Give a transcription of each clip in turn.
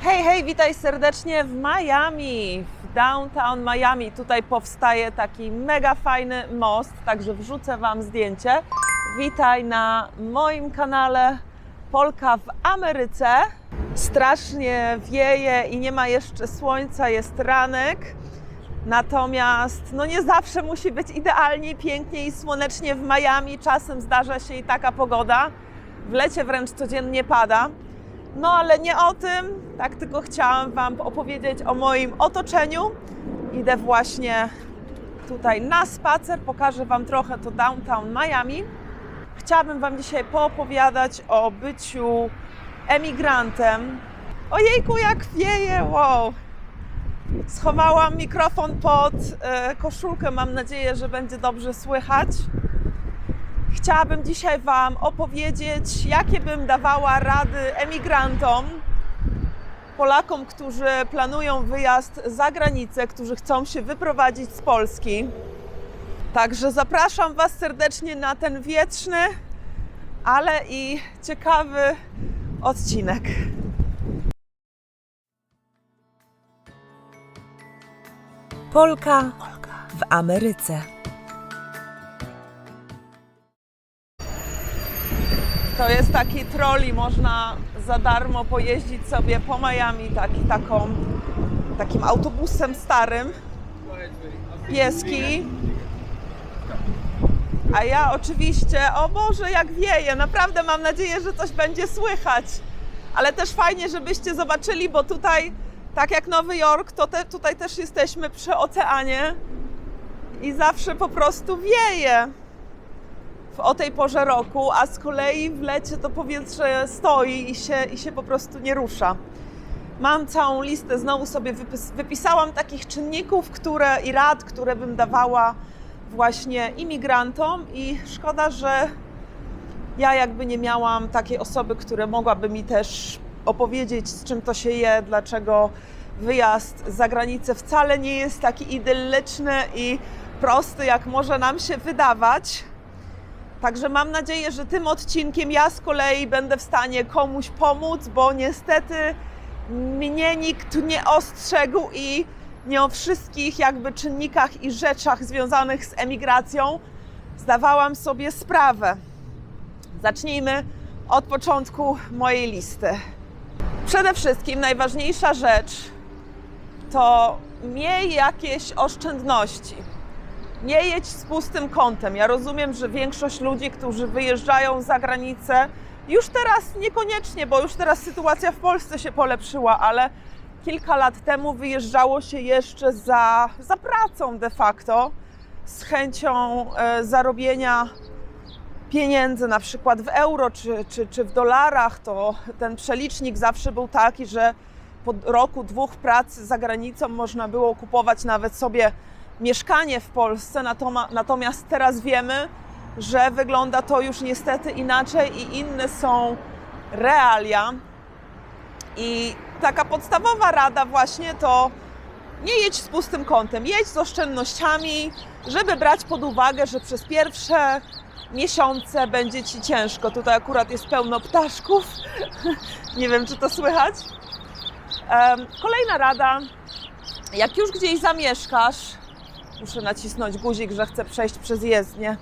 Hej, hej, witaj serdecznie w Miami, w downtown Miami. Tutaj powstaje taki mega fajny most, także wrzucę Wam zdjęcie. Witaj na moim kanale Polka w Ameryce. Strasznie wieje i nie ma jeszcze słońca, jest ranek. Natomiast no nie zawsze musi być idealnie, pięknie i słonecznie w Miami. Czasem zdarza się i taka pogoda. W lecie wręcz codziennie pada. No ale nie o tym, tak tylko chciałam Wam opowiedzieć o moim otoczeniu. Idę właśnie tutaj na spacer, pokażę Wam trochę to downtown Miami. Chciałabym Wam dzisiaj poopowiadać o byciu emigrantem. Ojejku, jak wieje, wow! Schowałam mikrofon pod koszulkę, mam nadzieję, że będzie dobrze słychać. Chciałabym dzisiaj Wam opowiedzieć, jakie bym dawała rady emigrantom, Polakom, którzy planują wyjazd za granicę, którzy chcą się wyprowadzić z Polski. Także zapraszam Was serdecznie na ten wietrzny, ale i ciekawy odcinek. Polka w Ameryce. To jest taki trolley, można za darmo pojeździć sobie po Miami takim autobusem starym. Pieski. A ja oczywiście, o Boże, jak wieje, naprawdę mam nadzieję, że coś będzie słychać. Ale też fajnie, żebyście zobaczyli, bo tutaj, tak jak Nowy Jork, to tutaj też jesteśmy przy oceanie i zawsze po prostu wieje o tej porze roku, a z kolei w lecie to powietrze stoi i się po prostu nie rusza. Mam całą listę, znowu sobie wypisałam takich czynników i rad, które bym dawała właśnie imigrantom i szkoda, że ja jakby nie miałam takiej osoby, która mogłaby mi też opowiedzieć, z czym to się je, dlaczego wyjazd za granicę wcale nie jest taki idylliczny i prosty, jak może nam się wydawać. Także mam nadzieję, że tym odcinkiem ja z kolei będę w stanie komuś pomóc, bo niestety mnie nikt nie ostrzegł i nie o wszystkich jakby czynnikach i rzeczach związanych z emigracją zdawałam sobie sprawę. Zacznijmy od początku mojej listy. Przede wszystkim najważniejsza rzecz to miej jakieś oszczędności. Nie jedź z pustym kątem. Ja rozumiem, że większość ludzi, którzy wyjeżdżają za granicę, już teraz niekoniecznie, bo już teraz sytuacja w Polsce się polepszyła, ale kilka lat temu wyjeżdżało się jeszcze za pracą de facto, z chęcią zarobienia pieniędzy, na przykład w euro czy w dolarach. To ten przelicznik zawsze był taki, że po roku, dwóch pracy za granicą można było kupować nawet sobie mieszkanie w Polsce, natomiast teraz wiemy, że wygląda to już niestety inaczej i inne są realia. I taka podstawowa rada właśnie to nie jedź z pustym kątem, jedź z oszczędnościami, żeby brać pod uwagę, że przez pierwsze miesiące będzie Ci ciężko. Tutaj akurat jest pełno ptaszków, nie wiem, czy to słychać. Kolejna rada, jak już gdzieś zamieszkasz, muszę nacisnąć guzik, że chcę przejść przez jezdnię.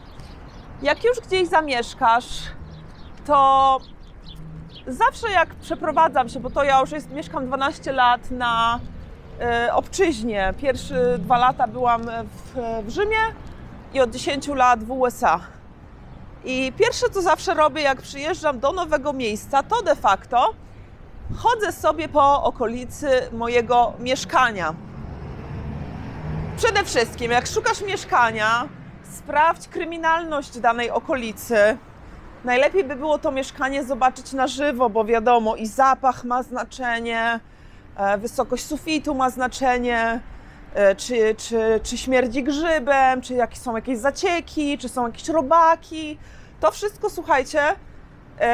Jak już gdzieś zamieszkasz, to zawsze jak przeprowadzam się, bo to ja już mieszkam 12 lat na obczyźnie. Pierwsze 2 lata byłam w Rzymie i od 10 lat w USA. I pierwsze, co zawsze robię, jak przyjeżdżam do nowego miejsca, to de facto chodzę sobie po okolicy mojego mieszkania. Przede wszystkim, jak szukasz mieszkania, sprawdź kryminalność danej okolicy. Najlepiej by było to mieszkanie zobaczyć na żywo, bo wiadomo, i zapach ma znaczenie, wysokość sufitu ma znaczenie, czy śmierdzi grzybem, czy są jakieś zacieki, czy są jakieś robaki. To wszystko, słuchajcie,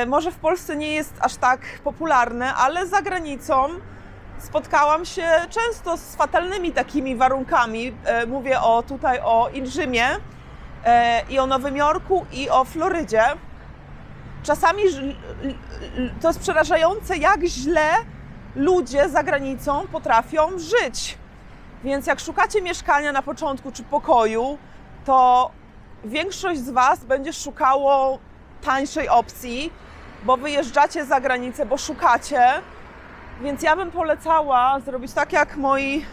może w Polsce nie jest aż tak popularne, ale za granicą spotkałam się często z fatalnymi takimi warunkami. Mówię tutaj o Rzymie i o Nowym Jorku i o Florydzie. Czasami to jest przerażające, jak źle ludzie za granicą potrafią żyć. Więc jak szukacie mieszkania na początku czy pokoju, to większość z Was będzie szukało tańszej opcji, bo wyjeżdżacie za granicę, bo szukacie. Więc ja bym polecała zrobić tak jak moi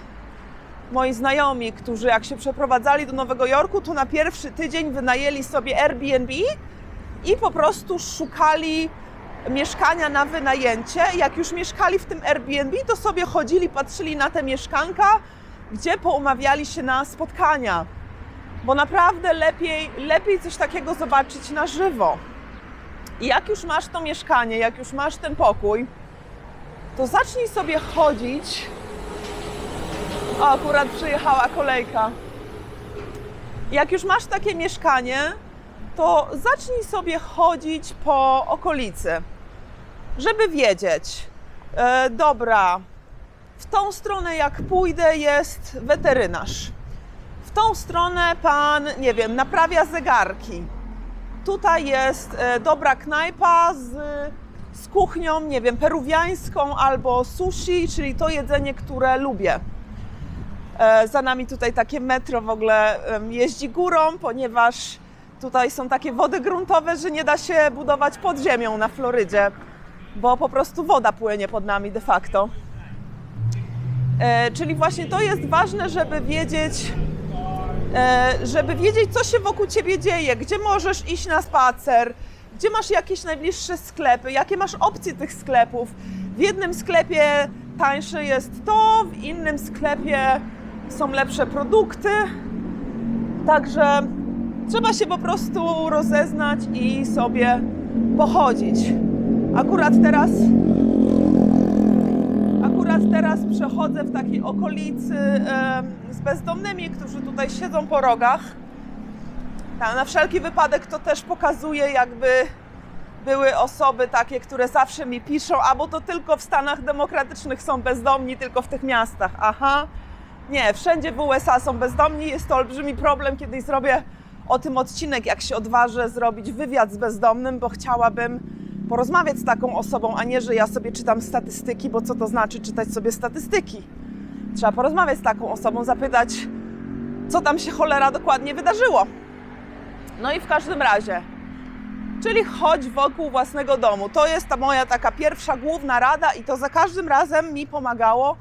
znajomi, którzy jak się przeprowadzali do Nowego Jorku, to na pierwszy tydzień wynajęli sobie Airbnb i po prostu szukali mieszkania na wynajęcie. Jak już mieszkali w tym Airbnb, to sobie chodzili, patrzyli na te mieszkanka, gdzie poumawiali się na spotkania. Bo naprawdę lepiej coś takiego zobaczyć na żywo. I jak już masz to mieszkanie, jak już masz ten pokój, to zacznij sobie chodzić. O, akurat przyjechała kolejka. Jak już masz takie mieszkanie, to zacznij sobie chodzić po okolicy, żeby wiedzieć, dobra, w tą stronę jak pójdę jest weterynarz, w tą stronę pan, nie wiem, naprawia zegarki, tutaj jest dobra knajpa z kuchnią, nie wiem, peruwiańską albo sushi, czyli to jedzenie, które lubię. Za nami tutaj takie metro w ogóle jeździ górą, ponieważ tutaj są takie wody gruntowe, że nie da się budować pod ziemią na Florydzie, bo po prostu woda płynie pod nami de facto. Czyli właśnie to jest ważne, żeby wiedzieć, co się wokół Ciebie dzieje, gdzie możesz iść na spacer, gdzie masz jakieś najbliższe sklepy, jakie masz opcje tych sklepów. W jednym sklepie tańsze jest to, w innym sklepie są lepsze produkty. Także trzeba się po prostu rozeznać i sobie pochodzić. Akurat teraz przechodzę w takiej okolicy z bezdomnymi, którzy tutaj siedzą po rogach. Na wszelki wypadek to też pokazuje, jakby były osoby takie, które zawsze mi piszą, a bo to tylko w Stanach Demokratycznych są bezdomni, tylko w tych miastach. Aha, nie, wszędzie w USA są bezdomni, jest to olbrzymi problem. Kiedyś zrobię o tym odcinek, jak się odważę zrobić wywiad z bezdomnym, bo chciałabym porozmawiać z taką osobą, a nie, że ja sobie czytam statystyki, bo co to znaczy czytać sobie statystyki? Trzeba porozmawiać z taką osobą, zapytać, co tam się cholera dokładnie wydarzyło. No i w każdym razie, czyli chodź wokół własnego domu. To jest ta moja taka pierwsza główna rada i to za każdym razem mi pomagało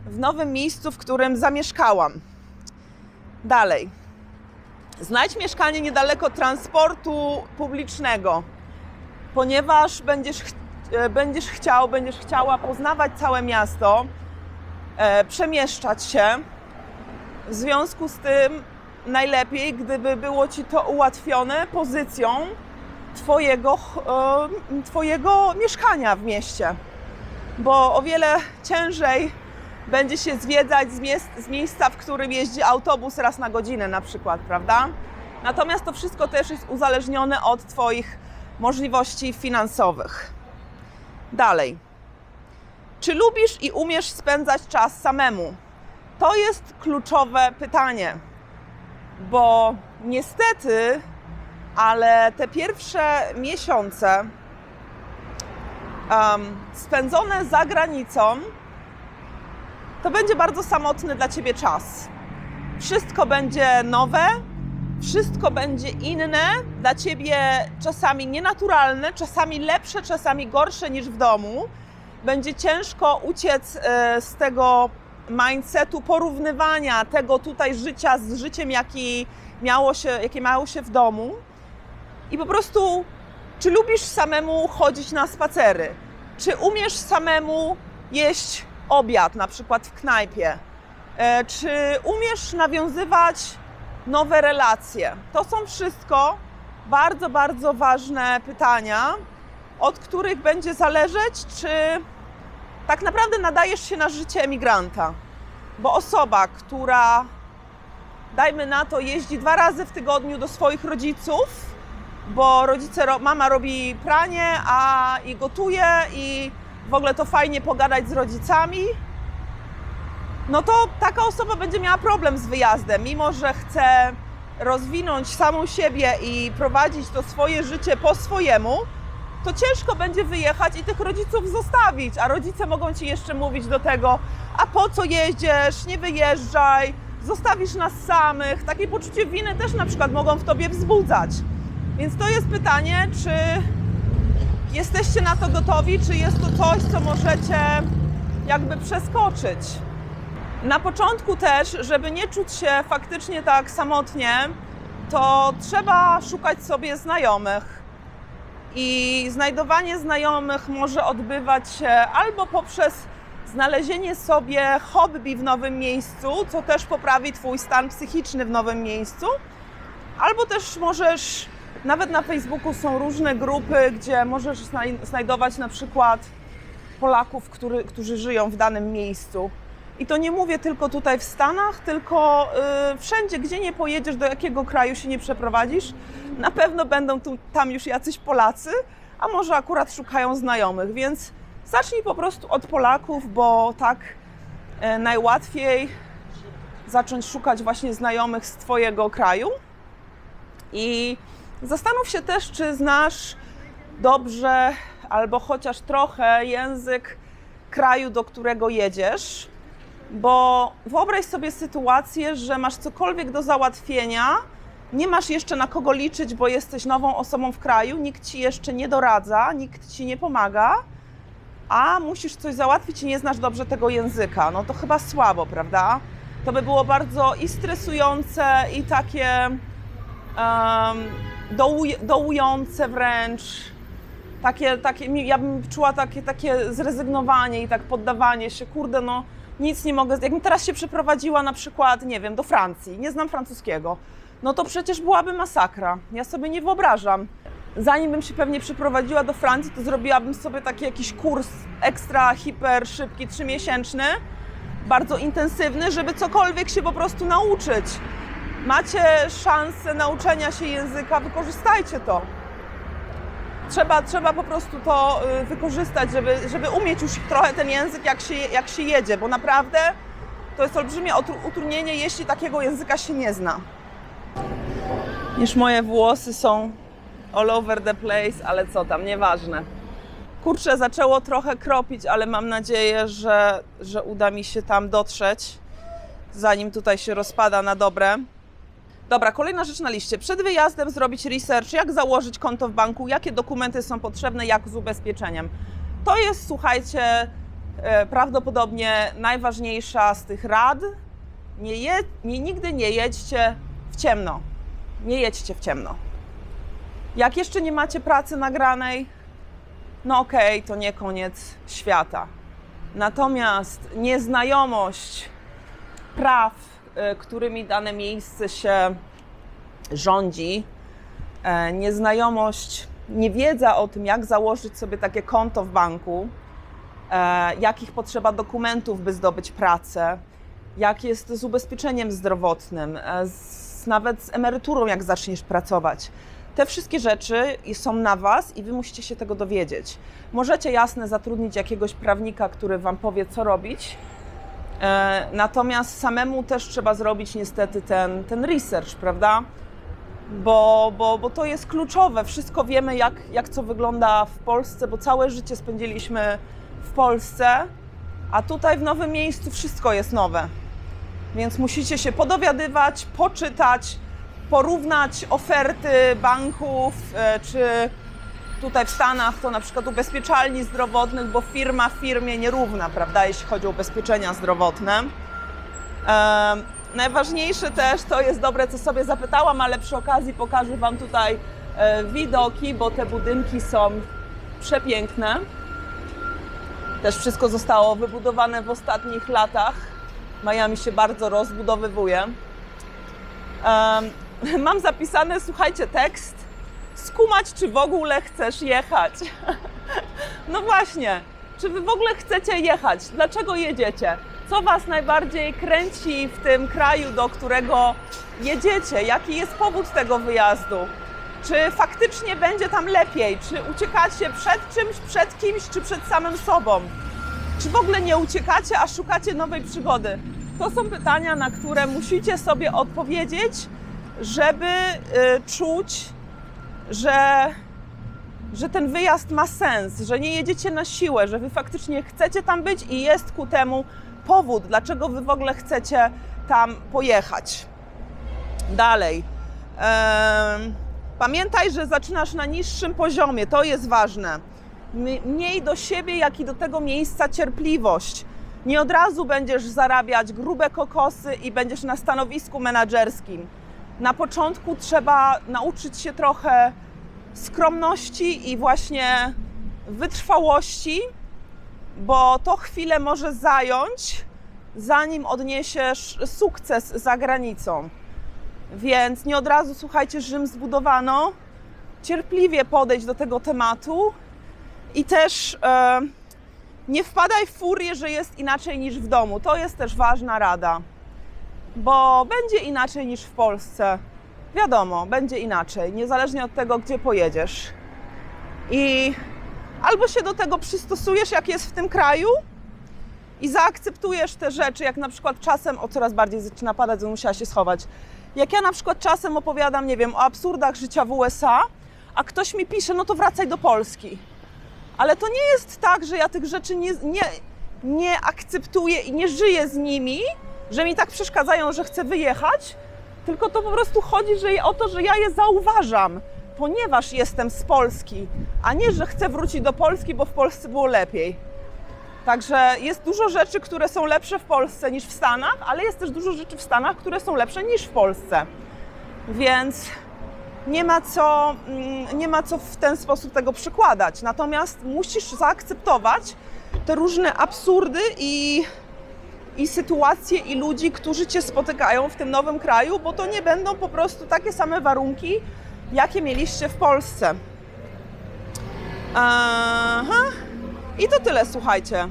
w nowym miejscu, w którym zamieszkałam. Dalej. Znajdź mieszkanie niedaleko transportu publicznego, ponieważ będziesz chciała poznawać całe miasto, przemieszczać się. W związku z tym najlepiej, gdyby było Ci to ułatwione pozycją Twojego mieszkania w mieście, bo o wiele ciężej będzie się zwiedzać z miejsca, w którym jeździ autobus raz na godzinę na przykład, prawda? Natomiast to wszystko też jest uzależnione od Twoich możliwości finansowych. Dalej. Czy lubisz i umiesz spędzać czas samemu? To jest kluczowe pytanie, bo niestety, ale te pierwsze miesiące spędzone za granicą to będzie bardzo samotny dla Ciebie czas. Wszystko będzie nowe, wszystko będzie inne, dla Ciebie czasami nienaturalne, czasami lepsze, czasami gorsze niż w domu. Będzie ciężko uciec z tego mindsetu porównywania tego tutaj życia z życiem, jakie miało się w domu. I po prostu, czy lubisz samemu chodzić na spacery? Czy umiesz samemu jeść obiad, na przykład w knajpie? Czy umiesz nawiązywać nowe relacje? To są wszystko bardzo, bardzo ważne pytania, od których będzie zależeć, czy tak naprawdę nadajesz się na życie emigranta. Bo osoba, która, dajmy na to, jeździ 2 razy w tygodniu do swoich rodziców, bo mama robi pranie i gotuje i w ogóle to fajnie pogadać z rodzicami, no to taka osoba będzie miała problem z wyjazdem, mimo że chce rozwinąć samą siebie i prowadzić to swoje życie po swojemu, to ciężko będzie wyjechać i tych rodziców zostawić, a rodzice mogą ci jeszcze mówić do tego, a po co jedziesz, nie wyjeżdżaj, zostawisz nas samych. Takie poczucie winy też na przykład mogą w tobie wzbudzać. Więc to jest pytanie, czy jesteście na to gotowi, czy jest to coś, co możecie jakby przeskoczyć. Na początku też, żeby nie czuć się faktycznie tak samotnie, to trzeba szukać sobie znajomych. I znajdowanie znajomych może odbywać się albo poprzez znalezienie sobie hobby w nowym miejscu, co też poprawi twój stan psychiczny w nowym miejscu, albo też możesz, nawet na Facebooku są różne grupy, gdzie możesz znajdować na przykład Polaków, którzy żyją w danym miejscu. I to nie mówię tylko tutaj w Stanach, tylko wszędzie, gdzie nie pojedziesz, do jakiego kraju się nie przeprowadzisz, na pewno będą tam już jacyś Polacy, a może akurat szukają znajomych, więc zacznij po prostu od Polaków, bo tak najłatwiej zacząć szukać właśnie znajomych z twojego kraju. I zastanów się też, czy znasz dobrze albo chociaż trochę język kraju, do którego jedziesz, bo wyobraź sobie sytuację, że masz cokolwiek do załatwienia, nie masz jeszcze na kogo liczyć, bo jesteś nową osobą w kraju, nikt ci jeszcze nie doradza, nikt ci nie pomaga, a musisz coś załatwić i nie znasz dobrze tego języka. No to chyba słabo, prawda? To by było bardzo i stresujące, i takie dołujące wręcz. Ja bym czuła takie zrezygnowanie i tak poddawanie się, kurde, no nic nie mogę. Jakbym teraz się przeprowadziła na przykład, nie wiem, do Francji, nie znam francuskiego, no to przecież byłaby masakra. Ja sobie nie wyobrażam. Zanim bym się pewnie przeprowadziła do Francji, to zrobiłabym sobie taki jakiś kurs ekstra, hiper szybki, 3-miesięczny, bardzo intensywny, żeby cokolwiek się po prostu nauczyć. Macie szansę nauczenia się języka, wykorzystajcie to. Trzeba po prostu to wykorzystać, żeby umieć już trochę ten język, jak się jedzie, bo naprawdę to jest olbrzymie utrudnienie, jeśli takiego języka się nie zna. Już moje włosy są all over the place, ale co tam, nieważne. Kurczę, zaczęło trochę kropić, ale mam nadzieję, że uda mi się tam dotrzeć, zanim tutaj się rozpada na dobre. Dobra, kolejna rzecz na liście. Przed wyjazdem zrobić research, jak założyć konto w banku, jakie dokumenty są potrzebne, jak z ubezpieczeniem. To jest, słuchajcie, prawdopodobnie najważniejsza z tych rad. Nigdy nie jedźcie w ciemno. Nie jedźcie w ciemno. Jak jeszcze nie macie pracy nagranej, no okej, to nie koniec świata. Natomiast nieznajomość praw, którymi dane miejsce się rządzi, nieznajomość, niewiedza o tym, jak założyć sobie takie konto w banku, jakich potrzeba dokumentów, by zdobyć pracę, jak jest z ubezpieczeniem zdrowotnym, nawet z emeryturą, jak zaczniesz pracować. Te wszystkie rzeczy są na was i wy musicie się tego dowiedzieć. Możecie, jasne, zatrudnić jakiegoś prawnika, który wam powie, co robić, natomiast samemu też trzeba zrobić niestety ten research, prawda? Bo to jest kluczowe. Wszystko wiemy, jak co wygląda w Polsce, bo całe życie spędziliśmy w Polsce, a tutaj w nowym miejscu wszystko jest nowe. Więc musicie się podowiadywać, poczytać, porównać oferty banków, czy tutaj w Stanach to na przykład ubezpieczalni zdrowotnych, bo firma firmie nierówna, prawda, jeśli chodzi o ubezpieczenia zdrowotne. Najważniejsze też, to jest dobre, co sobie zapytałam, ale przy okazji pokażę wam tutaj widoki, bo te budynki są przepiękne. Też wszystko zostało wybudowane w ostatnich latach. Miami się bardzo rozbudowywuje. Mam zapisane, słuchajcie, tekst. Skumać, czy w ogóle chcesz jechać. No właśnie, czy wy w ogóle chcecie jechać? Dlaczego jedziecie? Co was najbardziej kręci w tym kraju, do którego jedziecie? Jaki jest powód tego wyjazdu? Czy faktycznie będzie tam lepiej? Czy uciekacie przed czymś, przed kimś, czy przed samym sobą? Czy w ogóle nie uciekacie, a szukacie nowej przygody? To są pytania, na które musicie sobie odpowiedzieć, żeby czuć, że że ten wyjazd ma sens, że nie jedziecie na siłę, że wy faktycznie chcecie tam być i jest ku temu powód, dlaczego wy w ogóle chcecie tam pojechać. Dalej. Pamiętaj, że zaczynasz na niższym poziomie, to jest ważne. Miej do siebie, jak i do tego miejsca cierpliwość. Nie od razu będziesz zarabiać grube kokosy i będziesz na stanowisku menadżerskim. Na początku trzeba nauczyć się trochę skromności i właśnie wytrwałości, bo to chwilę może zająć, zanim odniesiesz sukces za granicą. Więc nie od razu, słuchajcie, Rzym zbudowano. Cierpliwie podejść do tego tematu i też nie wpadaj w furię, że jest inaczej niż w domu. To jest też ważna rada, bo będzie inaczej niż w Polsce. Wiadomo, będzie inaczej, niezależnie od tego, gdzie pojedziesz. I albo się do tego przystosujesz, jak jest w tym kraju i zaakceptujesz te rzeczy, jak na przykład czasem, coraz bardziej zaczyna padać, że musiała się schować. Jak ja na przykład czasem opowiadam, nie wiem, o absurdach życia w USA, a ktoś mi pisze, no to wracaj do Polski. Ale to nie jest tak, że ja tych rzeczy nie akceptuję i nie żyję z nimi, że mi tak przeszkadzają, że chcę wyjechać, tylko to po prostu chodzi o to, że ja je zauważam, ponieważ jestem z Polski, a nie, że chcę wrócić do Polski, bo w Polsce było lepiej. Także jest dużo rzeczy, które są lepsze w Polsce niż w Stanach, ale jest też dużo rzeczy w Stanach, które są lepsze niż w Polsce. Więc nie ma co w ten sposób tego przykładać. Natomiast musisz zaakceptować te różne absurdy i sytuacje i ludzi, którzy cię spotykają w tym nowym kraju, bo to nie będą po prostu takie same warunki, jakie mieliście w Polsce. I to tyle, słuchajcie.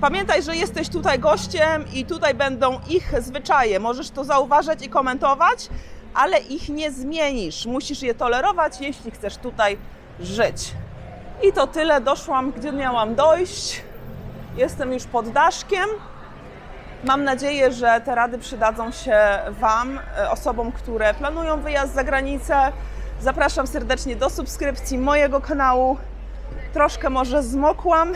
Pamiętaj, że jesteś tutaj gościem i tutaj będą ich zwyczaje. Możesz to zauważać i komentować, ale ich nie zmienisz. Musisz je tolerować, jeśli chcesz tutaj żyć. I to tyle. Doszłam, gdzie miałam dojść. Jestem już pod daszkiem. Mam nadzieję, że te rady przydadzą się Wam, osobom, które planują wyjazd za granicę. Zapraszam serdecznie do subskrypcji mojego kanału. Troszkę może zmokłam.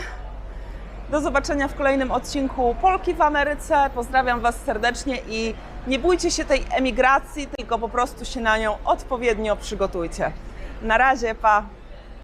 Do zobaczenia w kolejnym odcinku Polki w Ameryce. Pozdrawiam Was serdecznie i nie bójcie się tej emigracji, tylko po prostu się na nią odpowiednio przygotujcie. Na razie, pa!